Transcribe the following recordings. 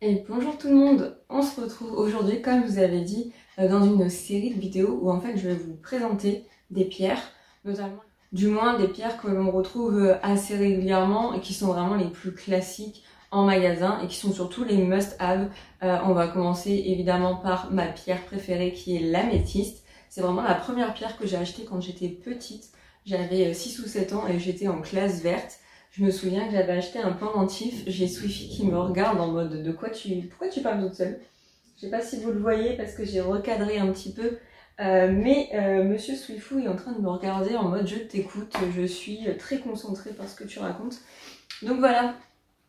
Et bonjour tout le monde, on se retrouve aujourd'hui comme je vous avais dit dans une série de vidéos où en fait je vais vous présenter des pierres, notamment du moins des pierres que l'on retrouve assez régulièrement et qui sont vraiment les plus classiques en magasin et qui sont surtout les must-have. On va commencer évidemment par ma pierre préférée qui est l'améthyste. C'est vraiment la première pierre que j'ai achetée quand j'étais petite, j'avais 6 ou 7 ans et j'étais en classe verte. Je me souviens que j'avais acheté un pendentif, j'ai Swifi qui me regarde en mode de quoi pourquoi tu parles toute seule? Je sais pas si vous le voyez parce que j'ai recadré un petit peu, mais Monsieur Swifou est en train de me regarder en mode je t'écoute, je suis très concentrée par ce que tu racontes. Donc voilà,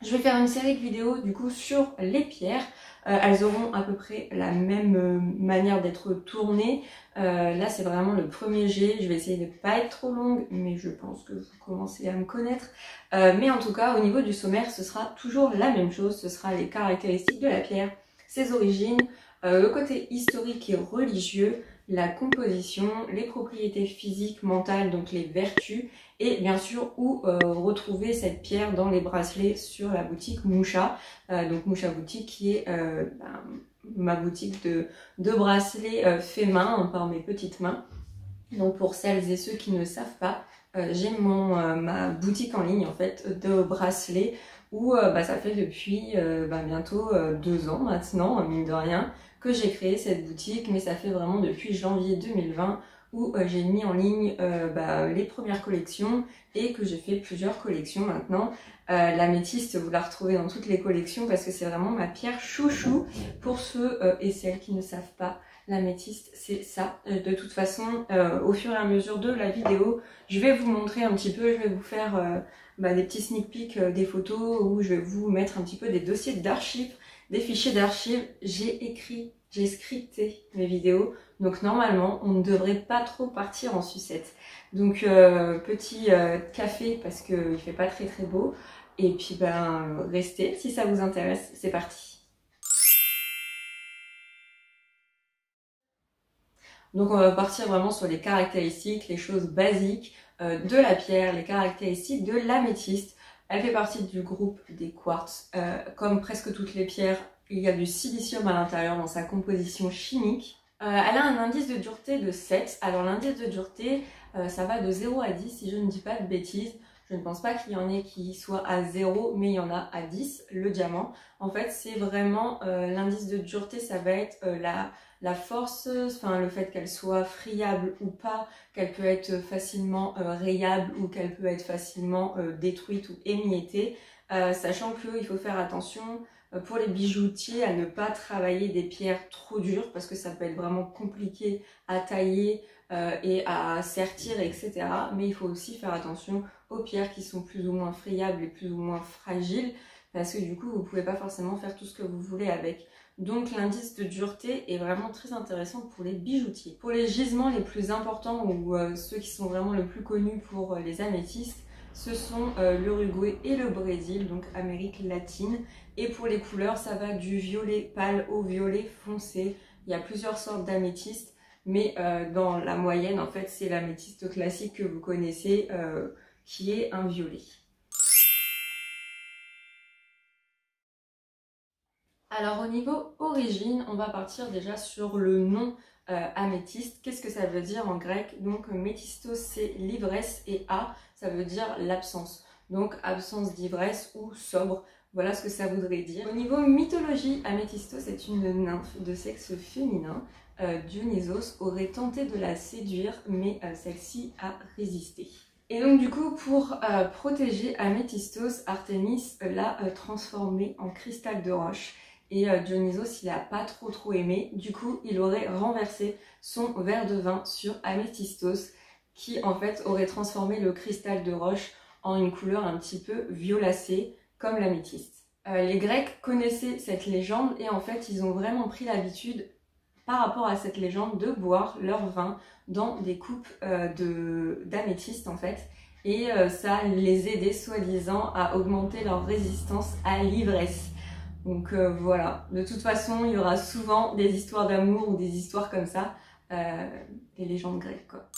je vais faire une série de vidéos du coup sur les pierres. Elles auront à peu près la même manière d'être tournées. Là c'est vraiment le premier jet, je vais essayer de ne pas être trop longue, mais je pense que vous commencez à me connaître. Mais en tout cas au niveau du sommaire ce sera toujours la même chose, ce sera les caractéristiques de la pierre, ses origines, le côté historique et religieux, la composition, les propriétés physiques, mentales, donc les vertus, et bien sûr où retrouver cette pierre dans les bracelets sur la boutique Moucha. Donc Moucha Boutique qui est ma boutique de bracelets faits main par mes petites mains. Donc pour celles et ceux qui ne savent pas, j'ai ma boutique en ligne en fait de bracelets où ça fait depuis bientôt 2 ans maintenant, mine de rien, que j'ai créé cette boutique, mais ça fait vraiment depuis janvier 2020 où j'ai mis en ligne les premières collections et que j'ai fait plusieurs collections maintenant. L'améthyste, vous la retrouvez dans toutes les collections parce que c'est vraiment ma pierre chouchou. Pour ceux et celles qui ne savent pas, l'améthyste c'est ça. De toute façon, au fur et à mesure de la vidéo, je vais vous montrer un petit peu, je vais vous faire des petits sneak peeks des photos où je vais vous mettre un petit peu des dossiers d'archives, des fichiers d'archives. J'ai scripté mes vidéos, donc normalement on ne devrait pas trop partir en sucette. Donc petit café parce qu'il fait pas très très beau, et puis restez si ça vous intéresse, c'est parti. Donc on va partir vraiment sur les caractéristiques, les choses basiques de la pierre, les caractéristiques de l'améthyste. Elle fait partie du groupe des quartz. Comme presque toutes les pierres, il y a du silicium à l'intérieur dans sa composition chimique. Elle a un indice de dureté de 7. Alors l'indice de dureté, ça va de 0 à 10 si je ne dis pas de bêtises. Je ne pense pas qu'il y en ait qui soit à 0, mais il y en a à 10, le diamant. En fait, c'est vraiment l'indice de dureté, ça va être la force, enfin le fait qu'elle soit friable ou pas, qu'elle peut être facilement rayable ou qu'elle peut être facilement détruite ou émiettée, sachant qu'il faut faire attention pour les bijoutiers à ne pas travailler des pierres trop dures parce que ça peut être vraiment compliqué à tailler et à sertir, etc. Mais il faut aussi faire attention aux pierres qui sont plus ou moins friables et plus ou moins fragiles parce que du coup vous ne pouvez pas forcément faire tout ce que vous voulez avec. Donc l'indice de dureté est vraiment très intéressant pour les bijoutiers. Pour les gisements les plus importants ou ceux qui sont vraiment le plus connus pour les améthystes, ce sont l'Uruguay et le Brésil, donc Amérique latine. Et pour les couleurs, ça va du violet pâle au violet foncé. Il y a plusieurs sortes d'améthystes, mais dans la moyenne, en fait, c'est l'améthyste classique que vous connaissez, qui est un violet. Alors au niveau origine, on va partir déjà sur le nom améthyste. Qu'est-ce que ça veut dire en grec? Donc métistos c'est l'ivresse et a ça veut dire l'absence. Donc absence d'ivresse ou sobre, voilà ce que ça voudrait dire. Au niveau mythologie, Améthystos est une nymphe de sexe féminin. Dionysos aurait tenté de la séduire, mais celle-ci a résisté. Et donc du coup, pour protéger Améthystos, Artémis l'a transformée en cristal de roche. Et Dionysos, il n'a pas trop aimé. Du coup, il aurait renversé son verre de vin sur Améthystos, qui en fait aurait transformé le cristal de roche en une couleur un petit peu violacée, comme l'améthyste. Les Grecs connaissaient cette légende et en fait, ils ont vraiment pris l'habitude, par rapport à cette légende, de boire leur vin dans des coupes d'améthyste en fait. Et ça les aidait soi-disant à augmenter leur résistance à l'ivresse. Donc voilà, de toute façon, il y aura souvent des histoires d'amour ou des histoires comme ça, des légendes grecques quoi.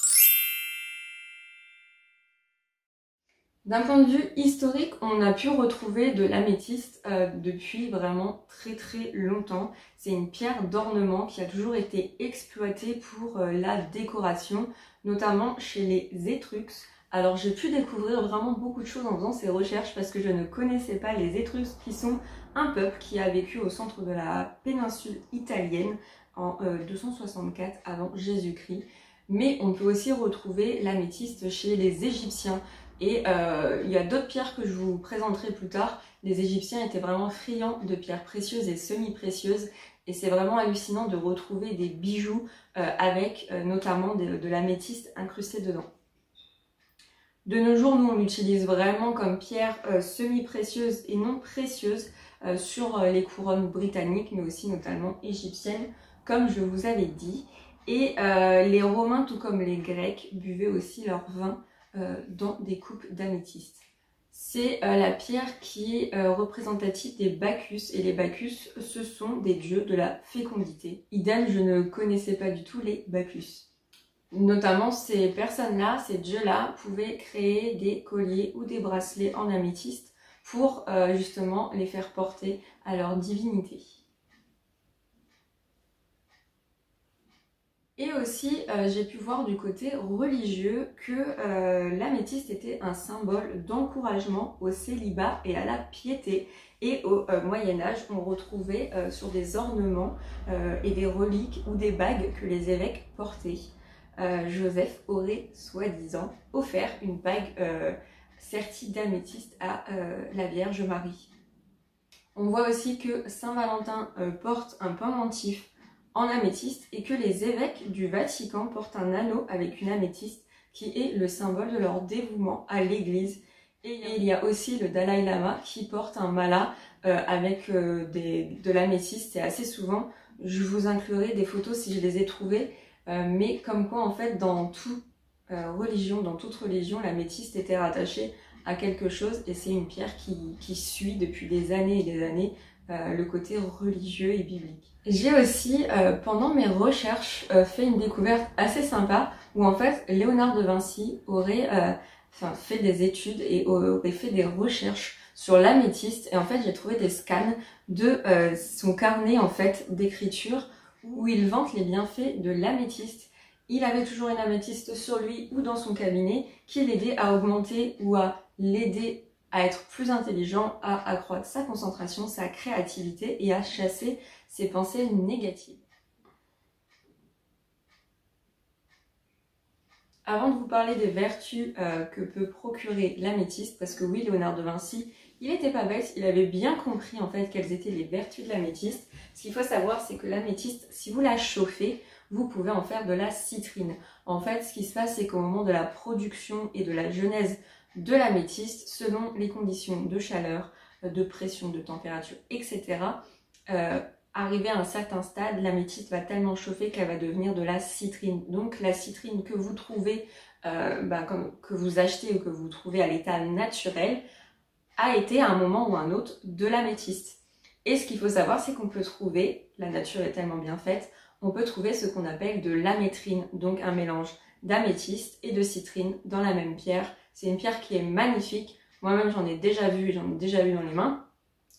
D'un point de vue historique, on a pu retrouver de l'améthyste depuis vraiment très longtemps. C'est une pierre d'ornement qui a toujours été exploitée pour la décoration, notamment chez les Étrusques. Alors j'ai pu découvrir vraiment beaucoup de choses en faisant ces recherches parce que je ne connaissais pas les Étrusques, qui sont un peuple qui a vécu au centre de la péninsule italienne en 264 avant Jésus-Christ. Mais on peut aussi retrouver l'améthyste chez les Égyptiens. Et il y a d'autres pierres que je vous présenterai plus tard. Les Égyptiens étaient vraiment friands de pierres précieuses et semi-précieuses. Et c'est vraiment hallucinant de retrouver des bijoux avec notamment de l'améthyste incrustée dedans. De nos jours, nous on l'utilise vraiment comme pierre semi-précieuse et non précieuse sur les couronnes britanniques, mais aussi notamment égyptiennes, comme je vous avais dit. Et les Romains, tout comme les Grecs, buvaient aussi leur vin dans des coupes d'améthyste. C'est la pierre qui est représentative des Bacchus, et les Bacchus, ce sont des dieux de la fécondité. Idem, je ne connaissais pas du tout les Bacchus. Notamment, ces personnes-là, ces dieux-là, pouvaient créer des colliers ou des bracelets en améthyste pour justement les faire porter à leur divinité. Et aussi, j'ai pu voir du côté religieux que l'améthyste était un symbole d'encouragement au célibat et à la piété. Et au Moyen-Âge, on retrouvait sur des ornements et des reliques ou des bagues que les évêques portaient. Joseph aurait soi-disant offert une bague sertie d'améthyste à la Vierge Marie. On voit aussi que Saint Valentin porte un pendentif en améthyste et que les évêques du Vatican portent un anneau avec une améthyste qui est le symbole de leur dévouement à l'église. Et il y a aussi le Dalai Lama qui porte un mala avec de l'améthyste, et assez souvent, je vous inclurai des photos si je les ai trouvées, mais comme quoi en fait dans toute religion, l'améthyste était rattachée à quelque chose, et c'est une pierre qui suit depuis des années et des années le côté religieux et biblique. J'ai aussi, pendant mes recherches, fait une découverte assez sympa où en fait Léonard de Vinci aurait fait des études et aurait fait des recherches sur l'améthyste, et en fait j'ai trouvé des scans de son carnet en fait d'écriture où il vante les bienfaits de l'améthyste. Il avait toujours une améthyste sur lui ou dans son cabinet qui l'aidait à augmenter ou à l'aider à être plus intelligent, à accroître sa concentration, sa créativité et à chasser ses pensées négatives. Avant de vous parler des vertus que peut procurer l'améthyste, parce que oui, Léonard de Vinci, il n'était pas bête, il avait bien compris en fait quelles étaient les vertus de l'améthyste. Ce qu'il faut savoir, c'est que l'améthyste, si vous la chauffez, vous pouvez en faire de la citrine. En fait, ce qui se passe, c'est qu'au moment de la production et de la genèse de l'améthyste, selon les conditions de chaleur, de pression, de température, etc., arrivé à un certain stade, l'améthyste va tellement chauffer qu'elle va devenir de la citrine. Donc la citrine que vous trouvez, que vous achetez ou que vous trouvez à l'état naturel, a été à un moment ou à un autre de l'améthyste. Et ce qu'il faut savoir, c'est qu'on peut trouver, la nature est tellement bien faite, on peut trouver ce qu'on appelle de l'amétrine, donc un mélange d'améthyste et de citrine dans la même pierre. C'est une pierre qui est magnifique. Moi-même, j'en ai déjà vu dans les mains.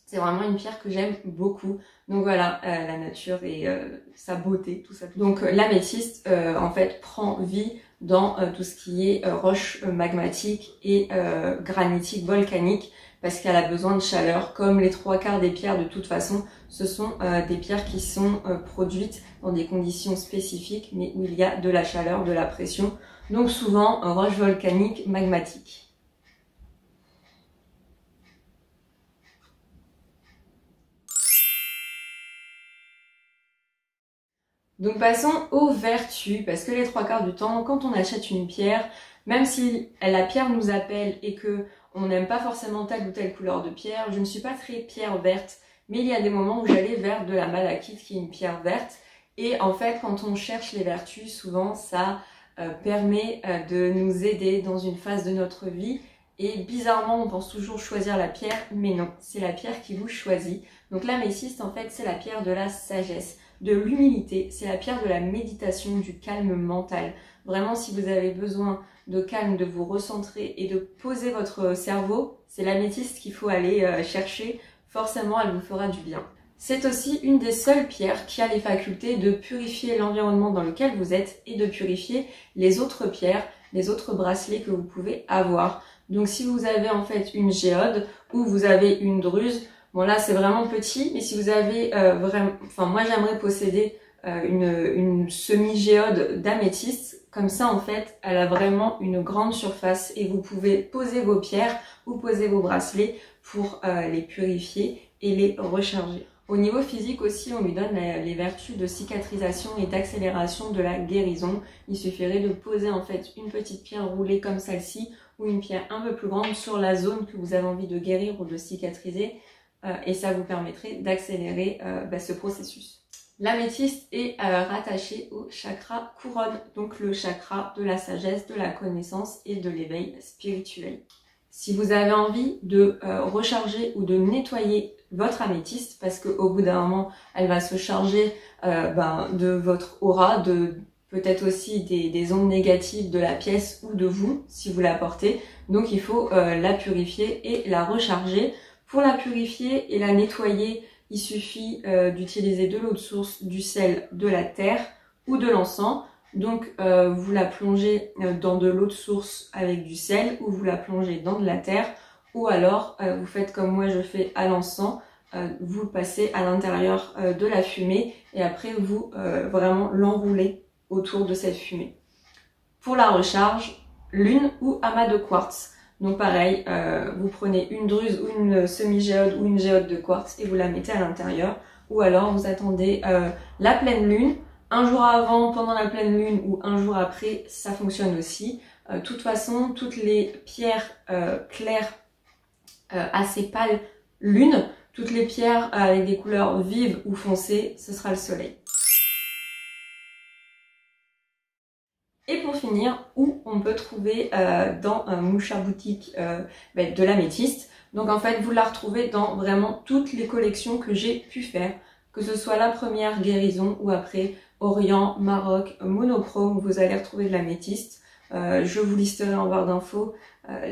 C'est vraiment une pierre que j'aime beaucoup. Donc voilà, la nature et sa beauté, tout ça. Donc l'améthyste, en fait, prend vie dans tout ce qui est roche magmatique et granitique, volcanique, parce qu'elle a besoin de chaleur. Comme les 3/4 des pierres, de toute façon, ce sont des pierres qui sont produites dans des conditions spécifiques, mais où il y a de la chaleur, de la pression. Donc souvent, roche volcanique magmatique. Donc passons aux vertus, parce que les 3/4 du temps, quand on achète une pierre, même si la pierre nous appelle et que on n'aime pas forcément telle ou telle couleur de pierre, je ne suis pas très pierre verte, mais il y a des moments où j'allais vers de la malachite qui est une pierre verte, et en fait quand on cherche les vertus, souvent ça permet de nous aider dans une phase de notre vie. Et bizarrement, on pense toujours choisir la pierre, mais non, c'est la pierre qui vous choisit. Donc l'améthyste, en fait, c'est la pierre de la sagesse. de l'humilité. C'est la pierre de la méditation, du calme mental. Vraiment, si vous avez besoin de calme, de vous recentrer et de poser votre cerveau, c'est l'améthyste qu'il faut aller chercher. Forcément, elle vous fera du bien. C'est aussi une des seules pierres qui a les facultés de purifier l'environnement dans lequel vous êtes et de purifier les autres pierres, les autres bracelets que vous pouvez avoir. Donc si vous avez en fait une géode ou vous avez une druse, bon là c'est vraiment petit, mais si vous avez vraiment, enfin moi j'aimerais posséder une semi-géode d'améthyste, comme ça en fait elle a vraiment une grande surface et vous pouvez poser vos pierres ou poser vos bracelets pour les purifier et les recharger. Au niveau physique aussi, on lui donne les vertus de cicatrisation et d'accélération de la guérison. Il suffirait de poser en fait une petite pierre roulée comme celle-ci ou une pierre un peu plus grande sur la zone que vous avez envie de guérir ou de cicatriser et ça vous permettrait d'accélérer ce processus. L'améthyste est rattaché au chakra couronne, donc le chakra de la sagesse, de la connaissance et de l'éveil spirituel. Si vous avez envie de recharger ou de nettoyer votre améthyste, parce qu'au bout d'un moment, elle va se charger de votre aura, de peut-être aussi des ondes négatives de la pièce ou de vous, si vous la portez. Donc il faut la purifier et la recharger. Pour la purifier et la nettoyer, il suffit d'utiliser de l'eau de source, du sel, de la terre ou de l'encens. Donc vous la plongez dans de l'eau de source avec du sel ou vous la plongez dans de la terre ou alors vous faites comme moi je fais à l'encens, vous le passez à l'intérieur de la fumée et après vous vraiment l'enroulez autour de cette fumée. Pour la recharge, lune ou amas de quartz. Donc pareil, vous prenez une druse ou une semi-géode ou une géode de quartz et vous la mettez à l'intérieur ou alors vous attendez la pleine lune. Un jour avant, pendant la pleine lune ou un jour après, ça fonctionne aussi. De toute façon, toutes les pierres claires assez pâles lune, toutes les pierres avec des couleurs vives ou foncées, ce sera le soleil. Et pour finir, où on peut trouver dans Moucha Boutique de l'améthyste. Donc en fait, vous la retrouvez dans vraiment toutes les collections que j'ai pu faire. Que ce soit la première guérison ou après Orient, Maroc, monochrome, vous allez retrouver de l'améthyste. Je vous listerai en barre d'infos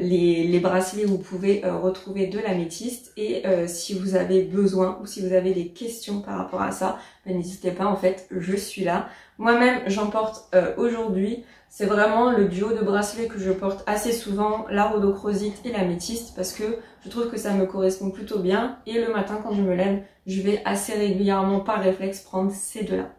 les bracelets où vous pouvez retrouver de l'améthyste et si vous avez besoin ou si vous avez des questions par rapport à ça, n'hésitez pas, en fait je suis là. Moi-même j'en porte aujourd'hui, c'est vraiment le duo de bracelets que je porte assez souvent, la rhodochrosite et l'améthyste parce que je trouve que ça me correspond plutôt bien et le matin quand je me lève, je vais assez régulièrement par réflexe prendre ces deux-là.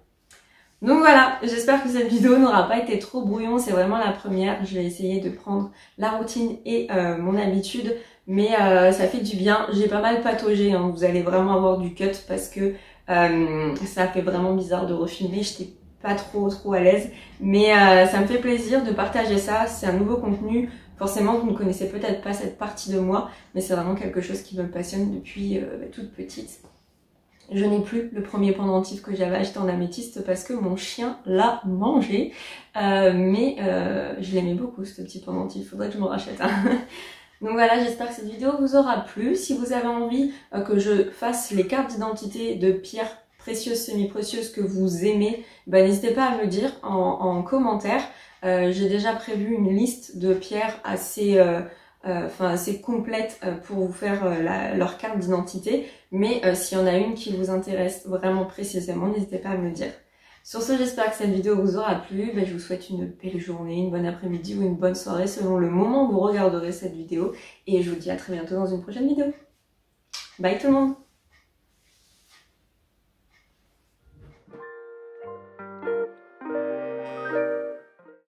Donc voilà, j'espère que cette vidéo n'aura pas été trop brouillon, c'est vraiment la première. Je vais essayer de prendre la routine et mon habitude, mais ça fait du bien. J'ai pas mal pataugé, hein. Vous allez vraiment avoir du cut parce que ça fait vraiment bizarre de refilmer, j'étais pas trop à l'aise, mais ça me fait plaisir de partager ça, c'est un nouveau contenu. Forcément, vous ne connaissez peut-être pas cette partie de moi, mais c'est vraiment quelque chose qui me passionne depuis toute petite. Je n'ai plus le premier pendentif que j'avais acheté en améthyste parce que mon chien l'a mangé. Mais je l'aimais beaucoup ce petit pendentif, faudrait que je me rachète. Hein. Donc voilà, j'espère que cette vidéo vous aura plu. Si vous avez envie que je fasse les cartes d'identité de pierres précieuses, semi-précieuses que vous aimez, n'hésitez pas à me le dire en commentaire. J'ai déjà prévu une liste de pierres assez complète pour vous faire leur carte d'identité, mais s'il y en a une qui vous intéresse vraiment précisément, n'hésitez pas à me le dire. Sur ce, j'espère que cette vidéo vous aura plu, je vous souhaite une belle journée, une bonne après-midi ou une bonne soirée selon le moment où vous regarderez cette vidéo, et je vous dis à très bientôt dans une prochaine vidéo. Bye tout le monde!